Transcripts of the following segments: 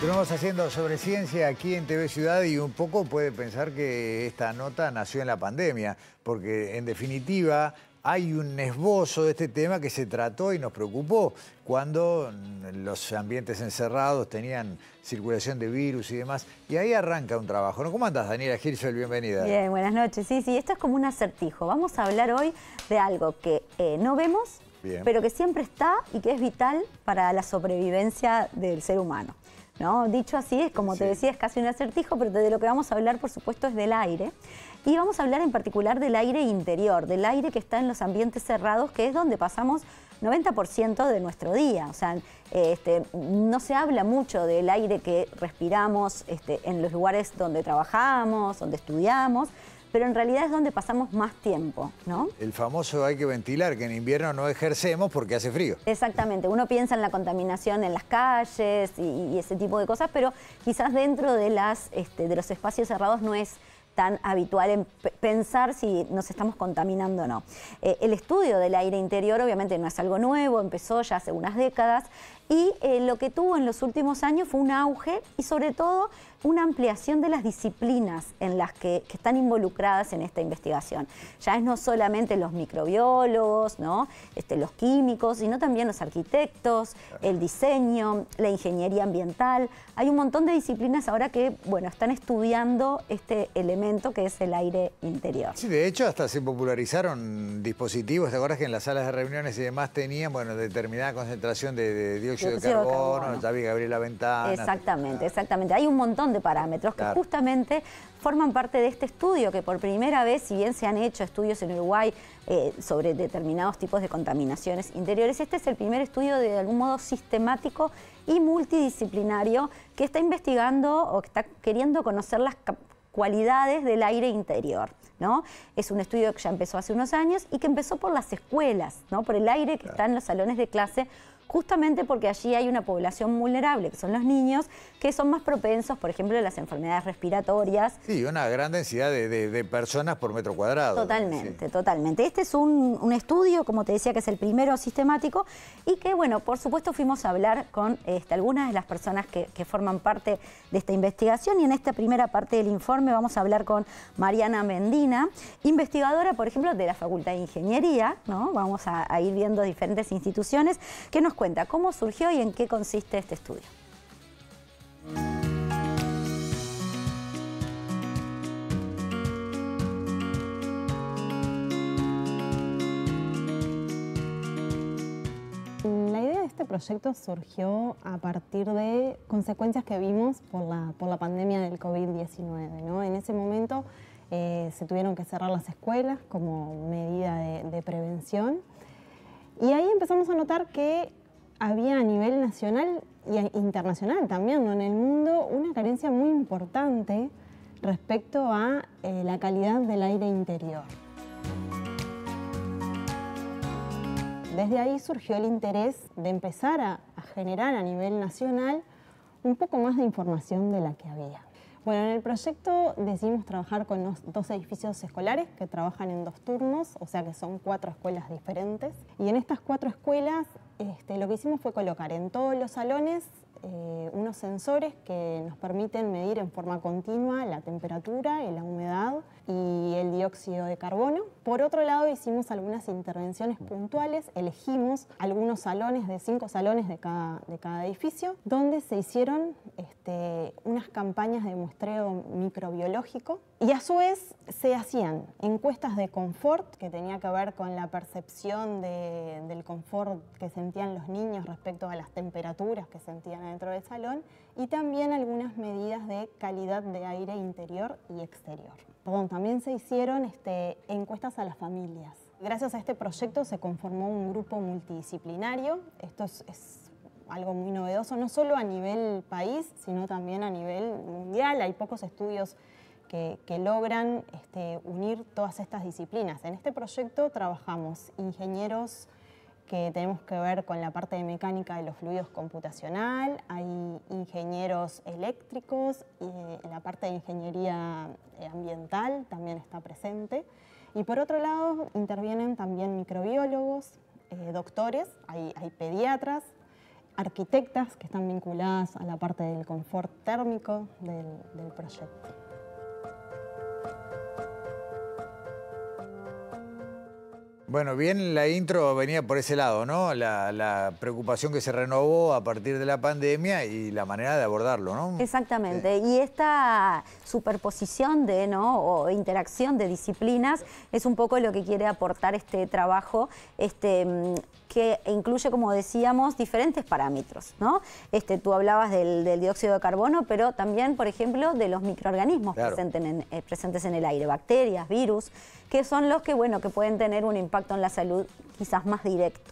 Continuamos haciendo sobre ciencia aquí en TV Ciudad y un poco puede pensar que esta nota nació en la pandemia, porque en definitiva hay un esbozo de este tema que se trató y nos preocupó cuando los ambientes encerrados tenían circulación de virus y demás. Y ahí arranca un trabajo, ¿no? ¿Cómo andás, Daniela Hirschfeld? Bienvenida. Bien, buenas noches. Sí, esto es como un acertijo. Vamos a hablar hoy de algo que no vemos, pero que siempre está y que es vital para la sobrevivencia del ser humano, ¿no? Dicho así, es como te decía, es casi un acertijo, pero de lo que vamos a hablar, por supuesto, es del aire. Y vamos a hablar en particular del aire interior, del aire que está en los ambientes cerrados, que es donde pasamos 90% de nuestro día. O sea, no se habla mucho del aire que respiramos en los lugares donde trabajamos, donde estudiamos, pero en realidad es donde pasamos más tiempo, ¿no? El famoso hay que ventilar, que en invierno no ejercemos porque hace frío. Exactamente, uno piensa en la contaminación en las calles y ese tipo de cosas, pero quizás dentro de los espacios cerrados no es tan habitual en pensar si nos estamos contaminando o no. El estudio del aire interior obviamente no es algo nuevo, empezó ya hace unas décadas y lo que tuvo en los últimos años fue un auge y sobre todo una ampliación de las disciplinas en las que están involucradas en esta investigación. Ya es no solamente los microbiólogos, ¿no? Los químicos, sino también los arquitectos, el diseño, la ingeniería ambiental. Hay un montón de disciplinas ahora que, bueno, están estudiando este elemento que es el aire interior. Sí, de hecho hasta se popularizaron dispositivos. ¿Te acuerdas que en las salas de reuniones y demás tenían, bueno, determinada concentración de dióxido de carbono? Ya vi que abrir la ventana. Exactamente, exactamente. Hay un montón de parámetros que justamente forman parte de este estudio que por primera vez, si bien se han hecho estudios en Uruguay sobre determinados tipos de contaminaciones interiores, este es el primer estudio de algún modo sistemático y multidisciplinario que está investigando o que está queriendo conocer las cualidades del aire interior, ¿no? Es un estudio que ya empezó hace unos años y que empezó por las escuelas, ¿no? Por el aire que está en los salones de clase, justamente porque allí hay una población vulnerable, que son los niños, que son más propensos, por ejemplo, a las enfermedades respiratorias. Sí, una gran densidad de personas por metro cuadrado. Totalmente, totalmente. Este es un estudio, como te decía, que es el primero sistemático y que, bueno, por supuesto fuimos a hablar con algunas de las personas que forman parte de esta investigación y en esta primera parte del informe vamos a hablar con Mariana Mendina, investigadora, por ejemplo, de la Facultad de Ingeniería, ¿no? Vamos a ir viendo diferentes instituciones que nos cuenta cómo surgió y en qué consiste este estudio. La idea de este proyecto surgió a partir de consecuencias que vimos por la pandemia del COVID-19, ¿no? En ese momento se tuvieron que cerrar las escuelas como medida de prevención y ahí empezamos a notar que había a nivel nacional e internacional también, ¿no? En el mundo, una carencia muy importante respecto a la calidad del aire interior. Desde ahí surgió el interés de empezar a generar a nivel nacional un poco más de información de la que había. Bueno, en el proyecto decidimos trabajar con dos edificios escolares que trabajan en 2 turnos, o sea que son 4 escuelas diferentes. Y en estas 4 escuelas lo que hicimos fue colocar en todos los salones unos sensores que nos permiten medir en forma continua la temperatura y la humedad y el dióxido de carbono. Por otro lado, hicimos algunas intervenciones puntuales, elegimos algunos salones, de 5 salones de cada edificio, donde se hicieron unas campañas de muestreo microbiológico y a su vez se hacían encuestas de confort que tenía que ver con la percepción del confort que sentían los niños respecto a las temperaturas que sentían dentro del salón y también algunas medidas de calidad de aire interior y exterior. También se hicieron encuestas a las familias. Gracias a este proyecto se conformó un grupo multidisciplinario. Esto es algo muy novedoso, no solo a nivel país, sino también a nivel mundial. Hay pocos estudios que logran unir todas estas disciplinas. En este proyecto trabajamos ingenieros que tenemos que ver con la parte de mecánica de los fluidos computacional, hay ingenieros eléctricos, y la parte de ingeniería ambiental también está presente. Y por otro lado intervienen también microbiólogos, doctores, hay pediatras, arquitectas que están vinculadas a la parte del confort térmico del proyecto. Bueno, bien, la intro venía por ese lado, ¿no? La preocupación que se renovó a partir de la pandemia y la manera de abordarlo, ¿no? Exactamente. Sí. Y esta superposición o interacción de disciplinas es un poco lo que quiere aportar este trabajo, que incluye, como decíamos, diferentes parámetros, ¿no? Tú hablabas del dióxido de carbono, pero también, por ejemplo, de los microorganismos presentes en el aire, bacterias, virus, que son los que, que pueden tener un impacto en la salud quizás más directo.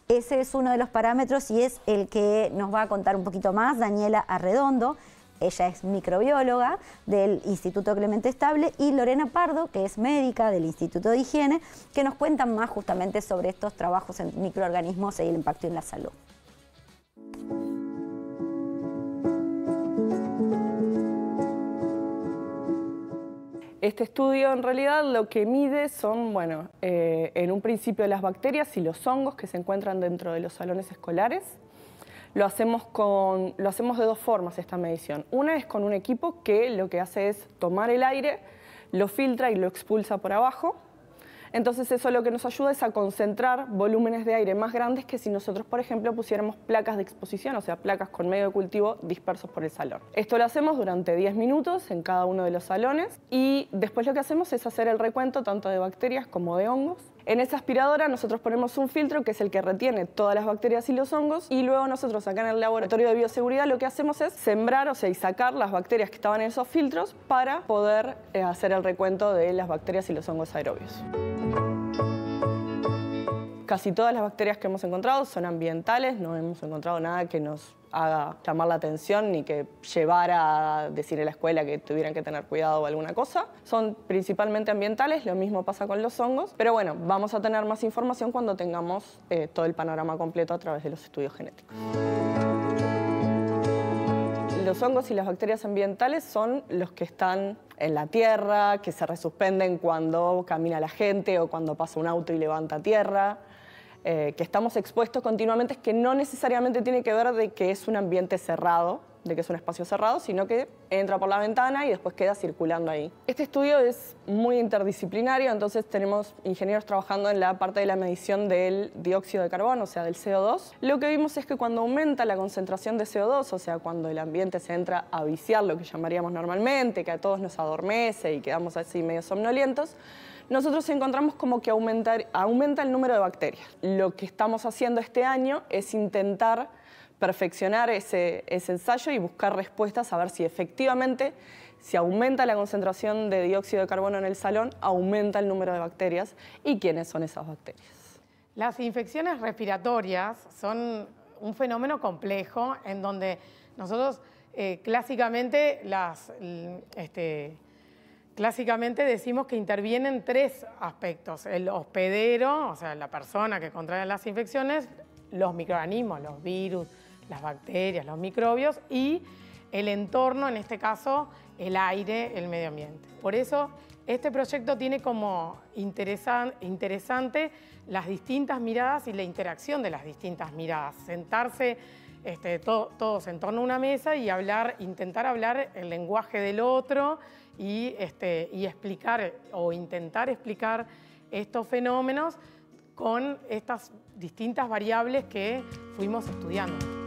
Ese es uno de los parámetros y es el que nos va a contar un poquito más Daniela Arredondo. Ella es microbióloga del Instituto Clemente Estable, y Lorena Pardo, que es médica del Instituto de Higiene, que nos cuentan más justamente sobre estos trabajos en microorganismos y el impacto en la salud. Este estudio en realidad lo que mide son, en un principio las bacterias y los hongos que se encuentran dentro de los salones escolares. Lo hacemos de dos formas esta medición. Una es con un equipo que lo que hace es tomar el aire, lo filtra y lo expulsa por abajo. Entonces eso lo que nos ayuda es a concentrar volúmenes de aire más grandes que si nosotros, por ejemplo, pusiéramos placas de exposición, o sea, placas con medio de cultivo dispersos por el salón. Esto lo hacemos durante 10 minutos en cada uno de los salones y después lo que hacemos es hacer el recuento tanto de bacterias como de hongos. En esa aspiradora nosotros ponemos un filtro que es el que retiene todas las bacterias y los hongos, y luego nosotros acá en el laboratorio de bioseguridad lo que hacemos es sembrar, y sacar las bacterias que estaban en esos filtros para poder hacer el recuento de las bacterias y los hongos aerobios. Casi todas las bacterias que hemos encontrado son ambientales, no hemos encontrado nada que nos haga llamar la atención ni que llevara a decir a la escuela que tuvieran que tener cuidado o alguna cosa. Son principalmente ambientales, lo mismo pasa con los hongos, pero bueno, vamos a tener más información cuando tengamos todo el panorama completo a través de los estudios genéticos. Los hongos y las bacterias ambientales son los que están en la tierra, que se resuspenden cuando camina la gente o cuando pasa un auto y levanta tierra, que estamos expuestos continuamente, es que no necesariamente tiene que ver de que es un ambiente cerrado, de que es un espacio cerrado, sino que entra por la ventana y después queda circulando ahí. Este estudio es muy interdisciplinario, entonces tenemos ingenieros trabajando en la parte de la medición del dióxido de carbono, o sea, del CO2. Lo que vimos es que cuando aumenta la concentración de CO2, o sea, cuando el ambiente se entra a viciar, lo que llamaríamos normalmente, que a todos nos adormece y quedamos así medio somnolientos, nosotros encontramos como que aumenta el número de bacterias. Lo que estamos haciendo este año es intentar perfeccionar ese ensayo y buscar respuestas a ver si efectivamente, si aumenta la concentración de dióxido de carbono en el salón, aumenta el número de bacterias y quiénes son esas bacterias. Las infecciones respiratorias son un fenómeno complejo en donde nosotros clásicamente decimos que intervienen tres aspectos: el hospedero, o sea, la persona que contrae las infecciones, los microorganismos, los virus, las bacterias, los microbios, y el entorno, en este caso, el aire, el medio ambiente. Por eso, este proyecto tiene como interesante las distintas miradas y la interacción de las distintas miradas. Sentarse todos en torno a una mesa y intentar hablar el lenguaje del otro y explicar o intentar explicar estos fenómenos con estas distintas variables que fuimos estudiando.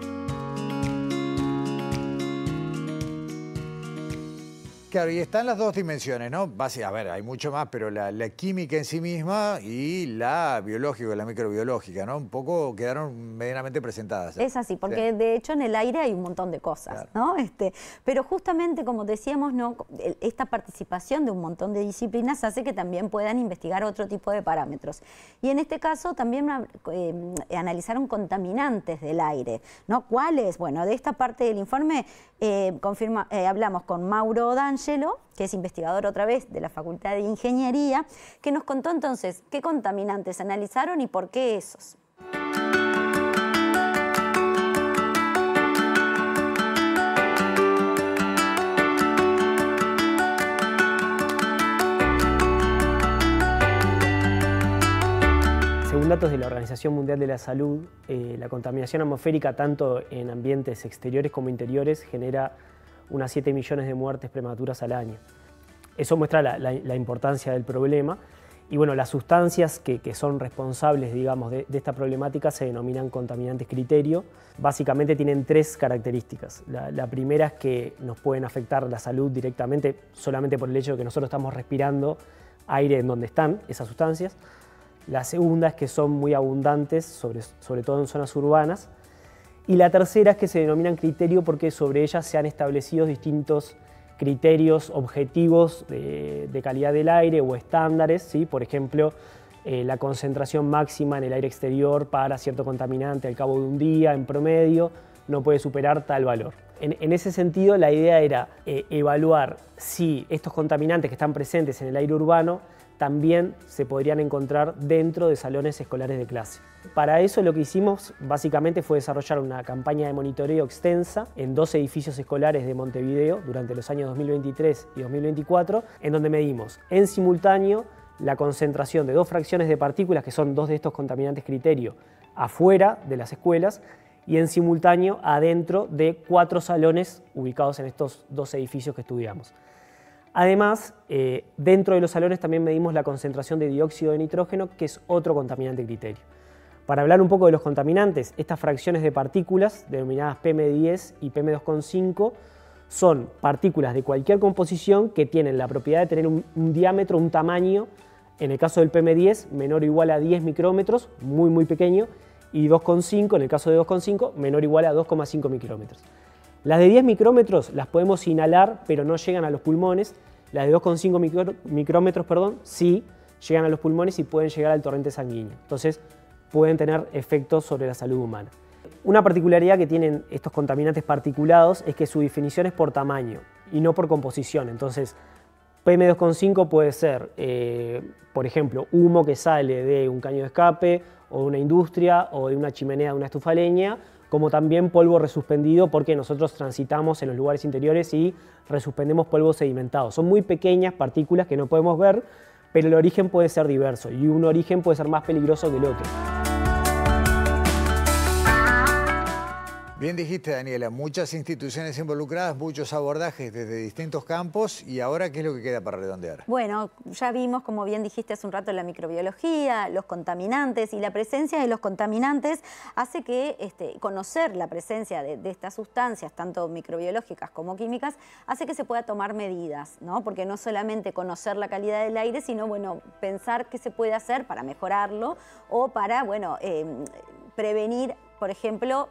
Claro, y están las dos dimensiones, ¿no? A ver, hay mucho más, pero la química en sí misma y la biológica, la microbiológica, ¿no? Un poco quedaron medianamente presentadas. Es así, porque de hecho en el aire hay un montón de cosas, claro, ¿no? Pero justamente, como decíamos, ¿no? Esta participación de un montón de disciplinas hace que también puedan investigar otro tipo de parámetros. Y en este caso también analizaron contaminantes del aire, ¿no? ¿Cuáles? Bueno, de esta parte del informe hablamos con Mauro D'Angelo, que es investigador otra vez de la Facultad de Ingeniería, que nos contó entonces qué contaminantes analizaron y por qué esos. Según datos de la Organización Mundial de la Salud, la contaminación atmosférica tanto en ambientes exteriores como interiores genera unas 7 millones de muertes prematuras al año. Eso muestra la importancia del problema. Y bueno, las sustancias que son responsables, digamos, de esta problemática se denominan contaminantes criterio. Básicamente tienen 3 características. La primera es que nos pueden afectar la salud directamente solamente por el hecho de que nosotros estamos respirando aire en donde están esas sustancias. La segunda es que son muy abundantes, sobre todo en zonas urbanas. Y la tercera es que se denominan criterio porque sobre ellas se han establecido distintos criterios objetivos de calidad del aire o estándares, ¿sí? Por ejemplo, la concentración máxima en el aire exterior para cierto contaminante al cabo de un día, en promedio, no puede superar tal valor. En ese sentido, la idea era evaluar si estos contaminantes que están presentes en el aire urbano también se podrían encontrar dentro de salones escolares de clase. Para eso lo que hicimos básicamente fue desarrollar una campaña de monitoreo extensa en 2 edificios escolares de Montevideo durante los años 2023 y 2024, en donde medimos en simultáneo la concentración de 2 fracciones de partículas, que son 2 de estos contaminantes criterio, afuera de las escuelas, y en simultáneo adentro de 4 salones ubicados en estos 2 edificios que estudiamos. Además, dentro de los salones también medimos la concentración de dióxido de nitrógeno, que es otro contaminante criterio. Para hablar un poco de los contaminantes, estas fracciones de partículas, denominadas PM10 y PM2,5, son partículas de cualquier composición que tienen la propiedad de tener un diámetro, un tamaño, en el caso del PM10, menor o igual a 10 micrómetros, muy pequeño, y 2,5, en el caso de 2,5, menor o igual a 2,5 micrómetros. Las de 10 micrómetros las podemos inhalar, pero no llegan a los pulmones. Las de 2,5 micrómetros, sí llegan a los pulmones y pueden llegar al torrente sanguíneo. Entonces, pueden tener efectos sobre la salud humana. Una particularidad que tienen estos contaminantes particulados es que su definición es por tamaño y no por composición. Entonces, PM2,5 puede ser, por ejemplo, humo que sale de un caño de escape o de una industria o de una chimenea de una estufa a leña, como también polvo resuspendido, porque nosotros transitamos en los lugares interiores y resuspendemos polvo sedimentado. Son muy pequeñas partículas que no podemos ver, pero el origen puede ser diverso y un origen puede ser más peligroso que el otro. Bien dijiste, Daniela, muchas instituciones involucradas, muchos abordajes desde distintos campos, y ahora, ¿qué es lo que queda para redondear? Bueno, ya vimos, como bien dijiste hace un rato, la microbiología, los contaminantes, y la presencia de los contaminantes hace que conocer la presencia de estas sustancias, tanto microbiológicas como químicas, hace que se pueda tomar medidas, ¿no? Porque no solamente conocer la calidad del aire, sino, bueno, pensar qué se puede hacer para mejorarlo o para, bueno, prevenir, por ejemplo,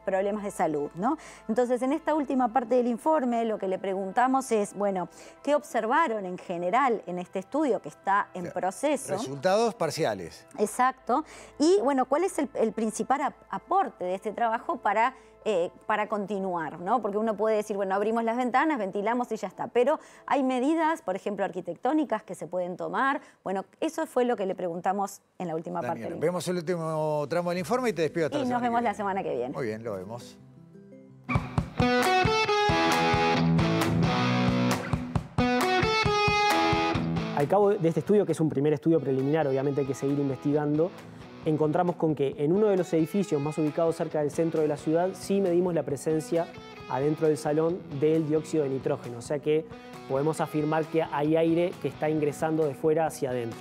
problemas de salud, ¿no? Entonces, en esta última parte del informe, lo que le preguntamos es, bueno, ¿qué observaron en general en este estudio que está en proceso? Resultados parciales. Exacto. Y, bueno, ¿cuál es el principal aporte de este trabajo para continuar, ¿no? Porque uno puede decir, bueno, abrimos las ventanas, ventilamos y ya está. Pero hay medidas, por ejemplo, arquitectónicas que se pueden tomar. Bueno, eso fue lo que le preguntamos en la última parte. Vemos el último tramo del informe y te despido hasta la semana. Y nos vemos la semana que viene. Muy bien, lo vemos. Al cabo de este estudio, que es un primer estudio preliminar, obviamente hay que seguir investigando, encontramos con que en uno de los edificios más ubicados cerca del centro de la ciudad sí medimos la presencia adentro del salón del dióxido de nitrógeno, o sea que podemos afirmar que hay aire que está ingresando de fuera hacia adentro.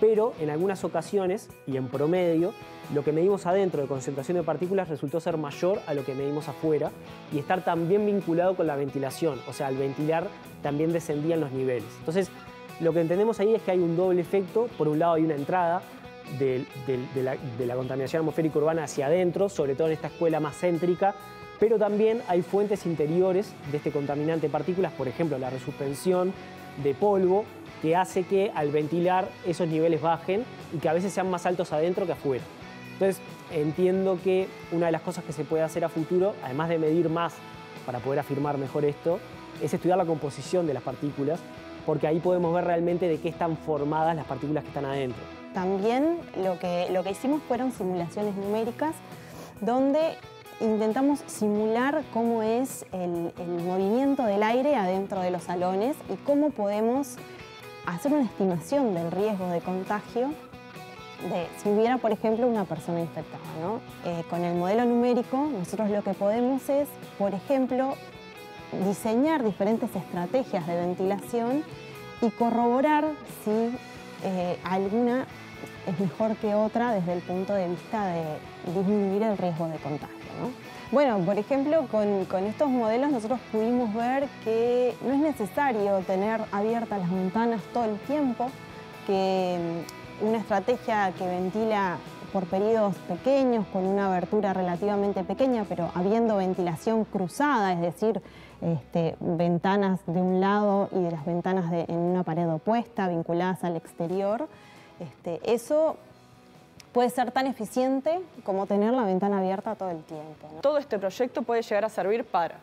Pero en algunas ocasiones, y en promedio, lo que medimos adentro de concentración de partículas resultó ser mayor a lo que medimos afuera y estar también vinculado con la ventilación, o sea, al ventilar también descendían los niveles. Entonces, lo que entendemos ahí es que hay un doble efecto. Por un lado hay una entrada de la contaminación atmosférica urbana hacia adentro, sobre todo en esta escuela más céntrica, pero también hay fuentes interiores de este contaminante partículas, por ejemplo, la resuspensión de polvo, que hace que al ventilar esos niveles bajen y que a veces sean más altos adentro que afuera. Entonces, entiendo que una de las cosas que se puede hacer a futuro, además de medir más para poder afirmar mejor esto, es estudiar la composición de las partículas, porque ahí podemos ver realmente de qué están formadas las partículas que están adentro. También lo que hicimos fueron simulaciones numéricas donde intentamos simular cómo es el movimiento del aire adentro de los salones y cómo podemos hacer una estimación del riesgo de contagio de si hubiera, por ejemplo, una persona infectada, ¿no? Con el modelo numérico, nosotros lo que podemos es, por ejemplo, diseñar diferentes estrategias de ventilación y corroborar si alguna es mejor que otra desde el punto de vista de disminuir el riesgo de contagio, ¿no? Bueno, por ejemplo, con estos modelos nosotros pudimos ver que no es necesario tener abiertas las ventanas todo el tiempo, que una estrategia que ventila por periodos pequeños, con una abertura relativamente pequeña, pero habiendo ventilación cruzada, es decir, ventanas de un lado y de las ventanas en una pared opuesta, vinculadas al exterior, eso puede ser tan eficiente como tener la ventana abierta todo el tiempo, ¿no? Todo este proyecto puede llegar a servir para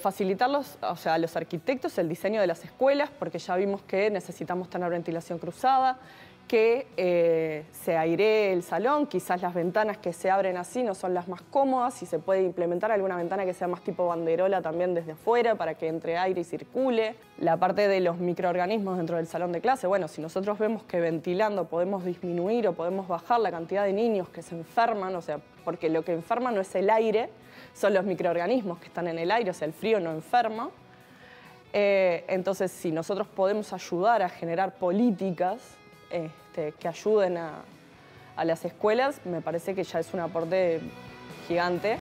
facilitar a los arquitectos el diseño de las escuelas, porque ya vimos que necesitamos tener ventilación cruzada, que se airee el salón, quizás las ventanas que se abren así no son las más cómodas y se puede implementar alguna ventana que sea más tipo banderola también desde afuera para que entre aire y circule. La parte de los microorganismos dentro del salón de clase, bueno, si nosotros vemos que ventilando podemos disminuir o podemos bajar la cantidad de niños que se enferman, o sea, porque lo que enferma no es el aire, son los microorganismos que están en el aire, o sea, el frío no enferma. Entonces, si nosotros podemos ayudar a generar políticas que ayuden a las escuelas, me parece que ya es un aporte gigante.